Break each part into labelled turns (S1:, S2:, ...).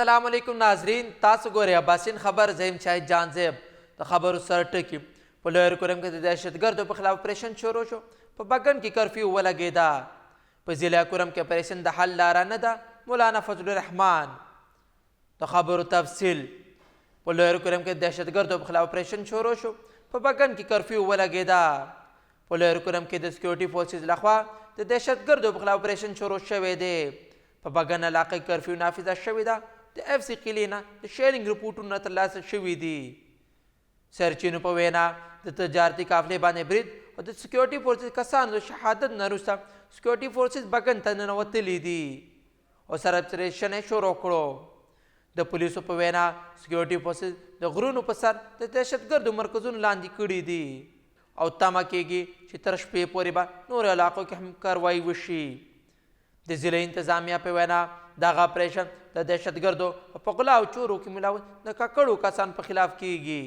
S1: अस्सलाम वालेकुम नाजरीन, तासु गोरे अब्बासिन खबर ज़हीम शाहिद जान ज़ेब त खबर सर टकी په لویه کرم کې د دهشتګردو په خلاف اپریشن شروع شو. په بګن کې کرفیو ولګېده. په ضلع کرم کې اپریشن د حل لاره نه ده. مولانا فضل الرحمن د خبرو تفصیل. په لویه کرم کې د دهشتګردو په خلاف اپریشن شروع شو. په بګن کې کرفیو ولګېده. په لویه کرم کې د سکیورټي فورسز لخوا د دهشتګردو په خلاف اپریشن شروع شوی دی. په بګن علاقه کې کرفیو نافذه شوې ده. د اف سی قلعې نه د شیرینګ رپورټونه ترلاسه شوي دي. سرچینو په وینا د تجارتي قافلې باندې برید او د سکیورټي فورسز کسانو د شهادت نه وروسته سکیورټي فورسز بګن ته ننوتلي دي او سره اپریشن یې شروع کړو. د پولیسو په وینا سکیورټي فورسز د غرونو په سر د دهشتګردو مرکزونو لاندې کړي دي او تمه کیږي چې تر شپې پورې به نورو علاقو کې هم کاروایي وشي. د ضلع انتظامیه په وینا دغه اپریشن د دهشتګردو په غلا او چورو کې ملاوت د ککړو کسانو په خلاف کیږي.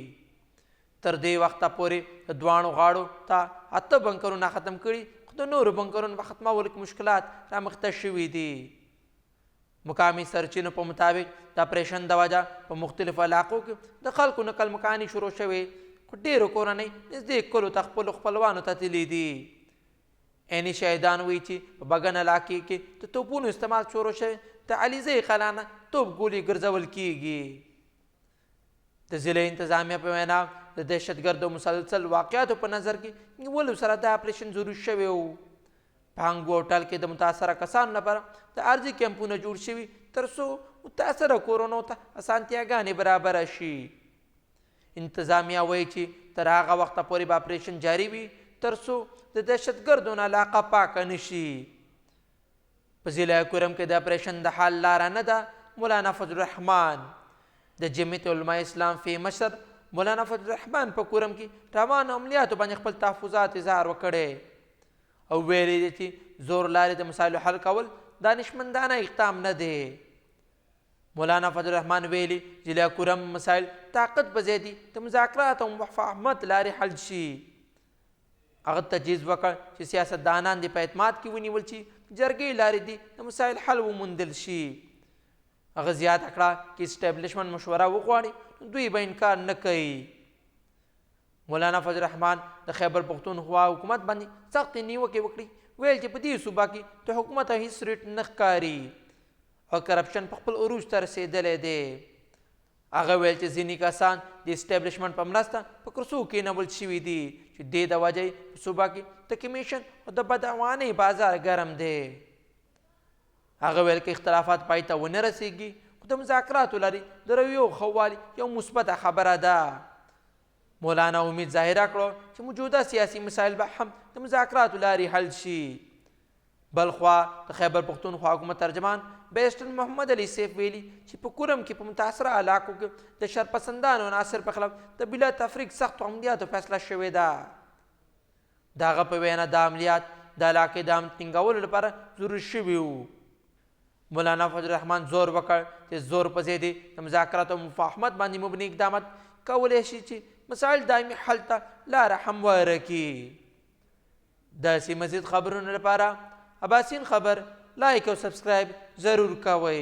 S1: تر دې وخته پورې د دواړو غاړو ته 8 بنکرونه ختم کړي، خو د نورو بنکرونو په ختمولو کې مشکلات رامخته شوي دي. مقامي سرچینو په مطابق د اپریشن د وجه په مختلفو علاقو کې د خلکو نقل مکاني شروع شوې، خو ډېرو کورنۍ نږدې کلو ته خپلو خپلوانو ته تللي دي. عیني شاهدان وایي چې په بګن علاقې کې د توپونو استعمال شروع شوی، د علیزۍ قلعه نه توپ ګولې ګرځول کیږي. د ضلع انتظامیه په وینا د دهشتګردو مسلسل واقعاتو په نظر کې نیولو سره دا اپریشن ضرور شوی و. په هنګو هوټل کې د متاثره کسانو لپاره د عرضي کیمپونه جوړ شوي تر څو متاثره کورونو ته اسانتیاګانې برابره شي. انتظامیه وایي چې تر هغه وخته پورې به اپریشن جاري وي تر څو د دهشتګردو نه علاقه پاکه نشي. په ضلع کرم کې د اپریشن د حل لاره نه ده. مولانا فضل الرحمن د جمعیت علماء اسلام فی مصر مولانا فضل الرحمن په کرم کې روانو عملیاتو باندې خپل تحفظات اظهار وکړی او ویلي دي چې زور لارې د مسایلو حل کول دانشمندانه اقدام نه دی. مولانا فضل الرحمن ویلي چې له کرم مسایل طاقت په ځای دي د مذاکرات او مفاهمت لارې حل شي. هغه تجویز وکړ چې سیاستدانان دې په اعتماد کې ونیول شي، جرګې لارې دي د مسایل حل وموندل شي. هغه زیاته کړه چې اسټابلیشمنټ مشوره وغواړي دوی به انکار نه کوي. مولانا فضل الرحمن د خیبر پښتونخوا حکومت باندې سختې نیوکې وکړي، ویل چې په دې صوبه کې د حکومت هیڅ ریټ نه ښکاري او کرپشن په خپل عروج ته رسېدلی دی. هغه ویل چې ځینې کسان د اسټابلیشمنټ په مرسته په کرسو کېنول شوي دي چې دې د وجې په صوبه کې د کمیشن او د بدعنوانۍ بازار ګرم دی. هغه ویل که اختلافات پای ته ونه رسېږي خو د مذاکراتو لارې د رویو ښه والي یو مثبته خبره ده. مولانا امید ظاهره کړو چې موجوده سیاسي مسایل به هم د مذاکراتو لارې حل شي. بل خوا د خیبر پښتونخوا حکومت ترجمان بیرسټر محمد علي سیف ویلي چې په کرم کې په متاثره علاقو کې د شرپسندانو عناصر په خلاف د بلا تفریق سختو عملیاتو فیصله شوې ده. د هغه په وینا دا عملیات د علاقې د امن ټینګولو لپاره ضروري شوي وو. مولانا فضل الرحمن زور وکړ چې زور په ځای دی د مذاکرات او مفاهمت باندې مبني اقدامات کولی شي چې مسایل دایمي حل ته لاره همواره کړي. داسې مزید خبرونو لپاره اباسین خبر لایک او سبسکرایب ضرور کوئ.